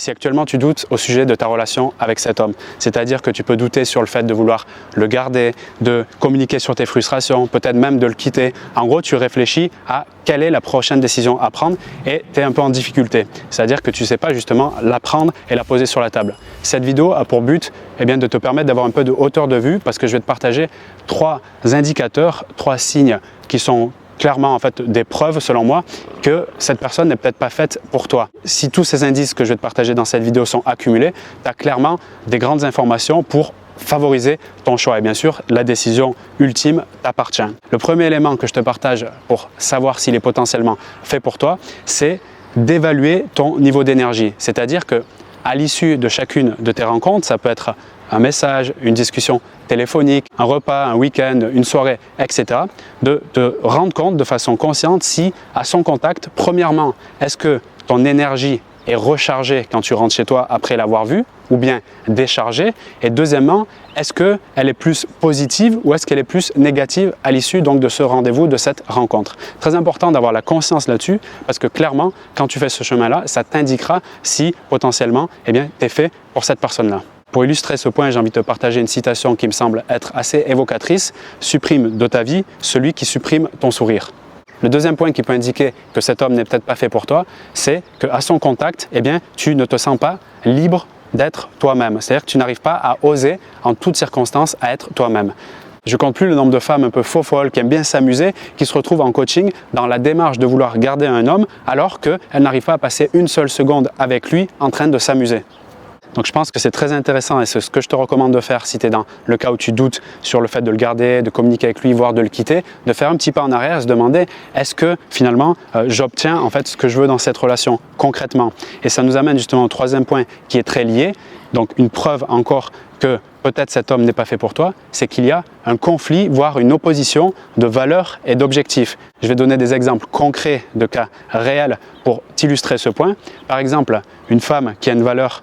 Si actuellement tu doutes au sujet de ta relation avec cet homme, c'est-à-dire que tu peux douter sur le fait de vouloir le garder, de communiquer sur tes frustrations, peut-être même de le quitter. En gros, tu réfléchis à quelle est la prochaine décision à prendre et tu es un peu en difficulté. C'est-à-dire que tu ne sais pas justement la prendre et la poser sur la table. Cette vidéo a pour but de te permettre d'avoir un peu de hauteur de vue parce que je vais te partager 3 indicateurs, 3 signes qui sont clairement en fait des preuves selon moi que cette personne n'est peut-être pas faite pour toi. Si tous ces indices que je vais te partager dans cette vidéo sont accumulés, tu as clairement des grandes informations pour favoriser ton choix et bien sûr la décision ultime t'appartient. Le premier élément que je te partage pour savoir s'il est potentiellement fait pour toi, c'est d'évaluer ton niveau d'énergie. C'est-à-dire que à l'issue de chacune de tes rencontres, ça peut être un message, une discussion téléphonique, un repas, un week-end, une soirée, etc. De te rendre compte de façon consciente si, à son contact, premièrement, est-ce que ton énergie est rechargée quand tu rentres chez toi après l'avoir vue ou bien déchargée? Et deuxièmement, est-ce qu'elle est plus positive ou est-ce qu'elle est plus négative à l'issue donc de ce rendez-vous, de cette rencontre? Très important d'avoir la conscience là-dessus parce que clairement, quand tu fais ce chemin-là, ça t'indiquera si potentiellement, tu es fait pour cette personne-là. Pour illustrer ce point, j'ai envie de te partager une citation qui me semble être assez évocatrice. Supprime de ta vie celui qui supprime ton sourire. Le deuxième point qui peut indiquer que cet homme n'est peut-être pas fait pour toi, c'est qu'à son contact, tu ne te sens pas libre d'être toi-même. C'est-à-dire que tu n'arrives pas à oser en toutes circonstances à être toi-même. Je ne compte plus le nombre de femmes un peu faux-folles qui aiment bien s'amuser, qui se retrouvent en coaching dans la démarche de vouloir garder un homme alors qu'elles n'arrivent pas à passer une seule seconde avec lui en train de s'amuser. Donc je pense que c'est très intéressant et c'est ce que je te recommande de faire si tu es dans le cas où tu doutes sur le fait de le garder, de communiquer avec lui, voire de le quitter, de faire un petit pas en arrière et se demander est-ce que finalement j'obtiens en fait ce que je veux dans cette relation concrètement. Et ça nous amène justement au troisième point qui est très lié, donc une preuve encore que peut-être cet homme n'est pas fait pour toi, c'est qu'il y a un conflit, voire une opposition de valeurs et d'objectifs. Je vais donner des exemples concrets de cas réels pour t'illustrer ce point. Par exemple, une femme qui a une valeur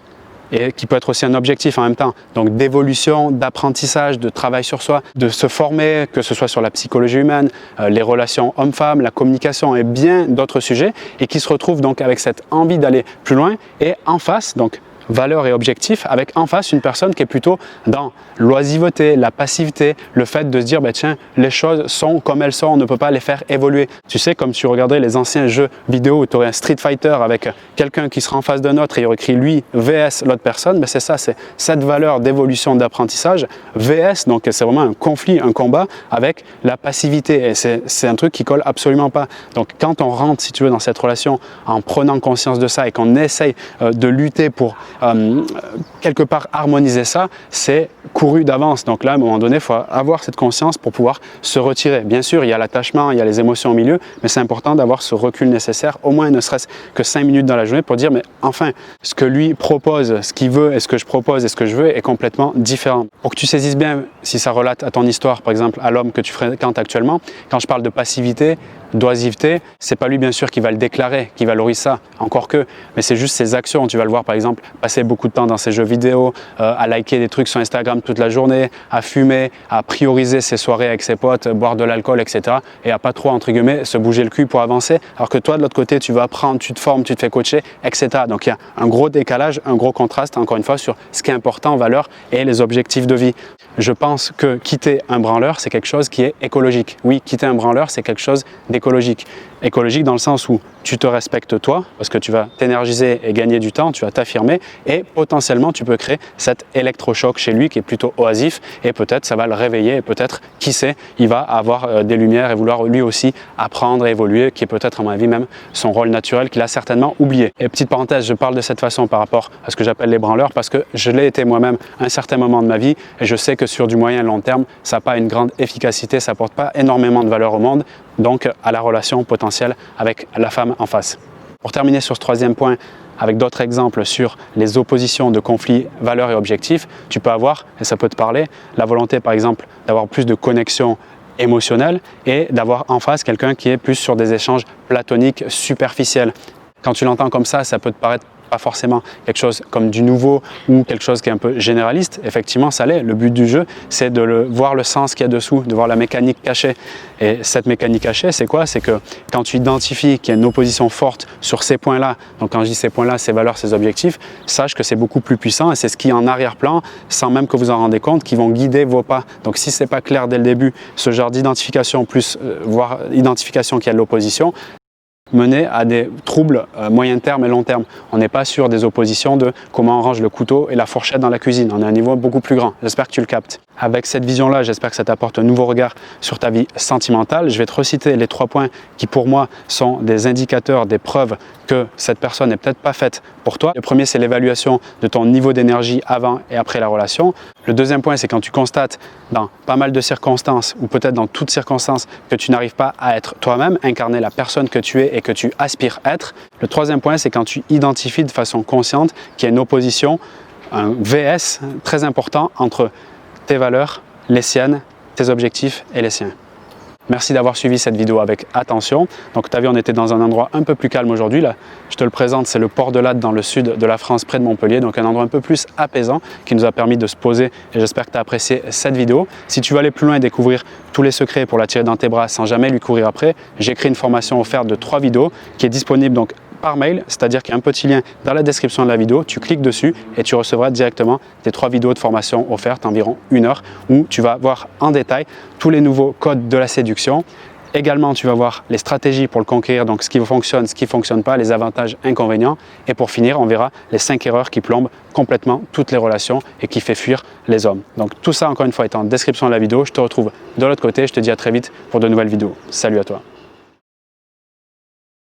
et qui peut être aussi un objectif en même temps, donc d'évolution, d'apprentissage, de travail sur soi, de se former, que ce soit sur la psychologie humaine, les relations hommes-femmes, la communication et bien d'autres sujets, et qui se retrouve donc avec cette envie d'aller plus loin et en face, donc valeurs et objectifs, avec en face une personne qui est plutôt dans l'oisiveté, la passivité, le fait de se dire tiens, les choses sont comme elles sont, on ne peut pas les faire évoluer. Tu sais, comme si tu regardais les anciens jeux vidéo où tu aurais un Street Fighter avec quelqu'un qui sera en face d'un autre et il y aurait écrit lui VS l'autre personne, c'est ça, c'est cette valeur d'évolution, d'apprentissage VS, donc c'est vraiment un conflit, un combat avec la passivité et c'est un truc qui colle absolument pas. Donc quand on rentre, si tu veux, dans cette relation en prenant conscience de ça et qu'on essaye de lutter pour quelque part harmoniser ça, c'est couru d'avance. Donc là, à un moment donné, il faut avoir cette conscience pour pouvoir se retirer. Bien sûr, il y a l'attachement, il y a les émotions au milieu, mais c'est important d'avoir ce recul nécessaire, au moins ne serait-ce que 5 minutes dans la journée pour dire, mais enfin, ce que lui propose, ce qu'il veut et ce que je propose et ce que je veux est complètement différent. Pour que tu saisisses bien, si ça relate à ton histoire, par exemple, à l'homme que tu fréquentes actuellement, quand je parle de passivité, d'oisiveté, c'est pas lui bien sûr qui va le déclarer, qui valorise ça, encore que, mais c'est juste ses actions. Tu vas le voir par exemple passer beaucoup de temps dans ses jeux vidéo, à liker des trucs sur Instagram toute la journée, à fumer, à prioriser ses soirées avec ses potes, boire de l'alcool, etc. et à pas trop, entre guillemets, se bouger le cul pour avancer, alors que toi de l'autre côté tu vas apprendre, tu te formes, tu te fais coacher, etc. Donc il y a un gros décalage, un gros contraste encore une fois sur ce qui est important en valeur et les objectifs de vie. Je pense que quitter un branleur, c'est quelque chose qui est écologique. Oui, quitter un branleur, c'est quelque chose d'écologique. Écologique dans le sens où tu te respectes toi, parce que tu vas t'énergiser et gagner du temps, tu vas t'affirmer et potentiellement tu peux créer cet électrochoc chez lui qui est plutôt oisif et peut-être ça va le réveiller et peut-être, qui sait, il va avoir des lumières et vouloir lui aussi apprendre et évoluer, qui est peut-être à mon avis même son rôle naturel qu'il a certainement oublié. Et petite parenthèse, je parle de cette façon par rapport à ce que j'appelle les branleurs parce que je l'ai été moi-même à un certain moment de ma vie et je sais que sur du moyen et long terme, ça n'a pas une grande efficacité, ça n'apporte pas énormément de valeur au monde, donc à la relation potentielle avec la femme en face. Pour terminer sur ce troisième point, avec d'autres exemples sur les oppositions de conflits, valeurs et objectifs, tu peux avoir, et ça peut te parler, la volonté par exemple d'avoir plus de connexion émotionnelle et d'avoir en face quelqu'un qui est plus sur des échanges platoniques superficiels. Quand tu l'entends comme ça peut te paraître pas forcément quelque chose comme du nouveau ou quelque chose qui est un peu généraliste. Effectivement, ça l'est. Le but du jeu, c'est de voir le sens qu'il y a dessous, de voir la mécanique cachée. Et cette mécanique cachée, c'est quoi? C'est que quand tu identifies qu'il y a une opposition forte sur ces points-là, donc quand je dis ces points-là, ces valeurs, ces objectifs, sache que c'est beaucoup plus puissant et c'est ce qui est en arrière-plan, sans même que vous en rendez compte, qui vont guider vos pas. Donc si ce n'est pas clair dès le début, ce genre d'identification plus voire identification qu'il y a de l'opposition, mener à des troubles moyen terme et long terme. On n'est pas sur des oppositions de comment on range le couteau et la fourchette dans la cuisine. On est à un niveau beaucoup plus grand. J'espère que tu le captes. Avec cette vision-là, j'espère que ça t'apporte un nouveau regard sur ta vie sentimentale. Je vais te reciter les 3 points qui pour moi sont des indicateurs, des preuves que cette personne n'est peut-être pas faite pour toi. Le premier, c'est l'évaluation de ton niveau d'énergie avant et après la relation. Le deuxième point, c'est quand tu constates dans pas mal de circonstances ou peut-être dans toutes circonstances que tu n'arrives pas à être toi-même, incarner la personne que tu es et que tu aspires être. Le troisième point, c'est quand tu identifies de façon consciente qu'il y a une opposition, un VS très important entre tes valeurs, les siennes, tes objectifs et les siens. Merci d'avoir suivi cette vidéo avec attention. Donc tu as vu, on était dans un endroit un peu plus calme aujourd'hui. Là, je te le présente, c'est le port de Latte dans le sud de la France, près de Montpellier. Donc un endroit un peu plus apaisant qui nous a permis de se poser et j'espère que tu as apprécié cette vidéo. Si tu veux aller plus loin et découvrir tous les secrets pour l'attirer dans tes bras sans jamais lui courir après, j'ai créé une formation offerte de 3 vidéos qui est disponible donc par mail, c'est-à-dire qu'il y a un petit lien dans la description de la vidéo, tu cliques dessus et tu recevras directement tes 3 vidéos de formation offertes, environ 1 heure, où tu vas voir en détail tous les nouveaux codes de la séduction. Également, tu vas voir les stratégies pour le conquérir, donc ce qui fonctionne, ce qui ne fonctionne pas, les avantages, inconvénients. Et pour finir, on verra les 5 erreurs qui plombent complètement toutes les relations et qui fait fuir les hommes. Donc tout ça, encore une fois, est en description de la vidéo. Je te retrouve de l'autre côté. Je te dis à très vite pour de nouvelles vidéos. Salut à toi.